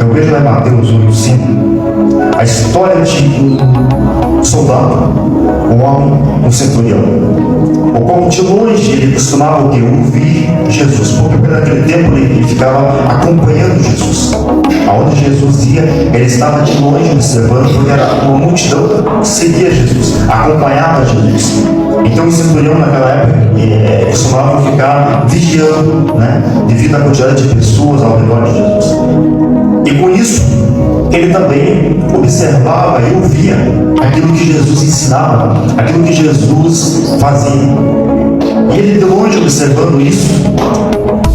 Eu vejo lá em Mateus 8:5 a história de um soldado, um homem, um centurião. O qual de longe ele costumava ouvir Jesus, porque naquele tempo ele ficava acompanhando Jesus. Aonde Jesus ia, ele estava de longe observando, porque era uma multidão que seguia Jesus, acompanhava Jesus. Então o centurião naquela época costumava ficar vigiando, né, devido à quantidade de pessoas ao redor de Jesus. E com isso, ele também observava e ouvia aquilo que Jesus ensinava, aquilo que Jesus fazia. E ele de longe observando isso,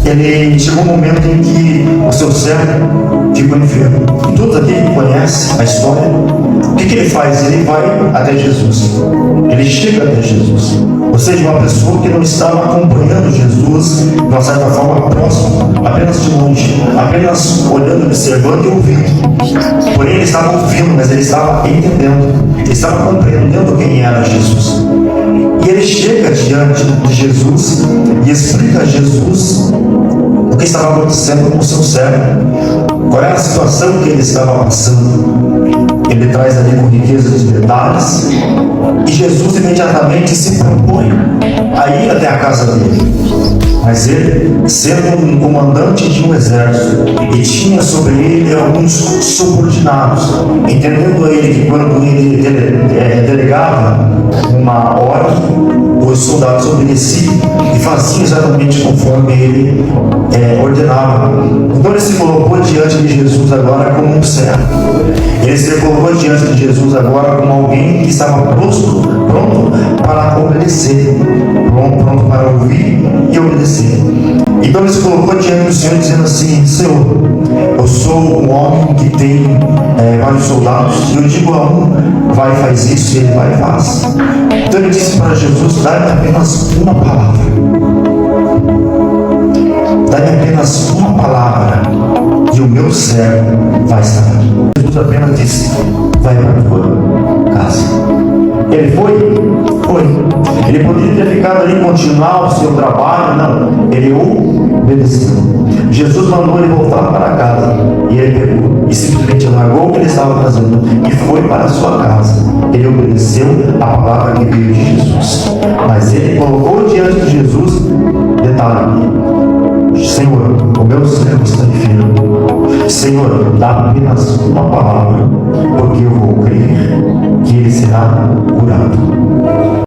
ele chegou um momento em que o seu servo ficou enfermo. E todos aqueles que conhecem a história, o que ele faz? Ele vai até Jesus. Ele chega até Jesus. Ou seja, uma pessoa que não estava acompanhando Jesus de uma certa forma próxima, apenas de longe, apenas olhando, observando e ouvindo. Porém, ele estava ouvindo, mas ele estava entendendo, ele estava compreendendo quem era Jesus. E ele chega diante de Jesus e explica a Jesus o que estava acontecendo com o seu servo, qual era a situação que ele estava passando. Ele traz ali com riqueza de detalhes e Jesus imediatamente se propõe a ir até a casa dele. Mas ele, sendo um comandante de um exército, e tinha sobre ele alguns subordinados, entendendo ele que quando ele delegava uma ordem, os soldados obedeciam e faziam exatamente conforme ele ordenava. Então ele se colocou diante de Jesus agora como um servo. Ele se colocou diante de Jesus agora como alguém que estava pronto para obedecer, pronto para ouvir e obedecer. Então ele se colocou diante do Senhor dizendo assim: Senhor, eu sou um homem que tem vários soldados, e eu digo a um, vai e faz isso, e ele vai e faz. Então ele disse para Jesus: dá-me apenas uma palavra. Dá-me apenas uma palavra, e o meu servo vai estar. Jesus apenas disse: vai para a tua casa. Ele foi. Ele poderia ter ficado ali e continuar o seu trabalho, não. Ele obedeceu. Jesus mandou ele voltar para casa. E ele pegou e simplesmente largou o que ele estava fazendo e foi para a sua casa. Ele obedeceu a palavra que veio de Jesus. Mas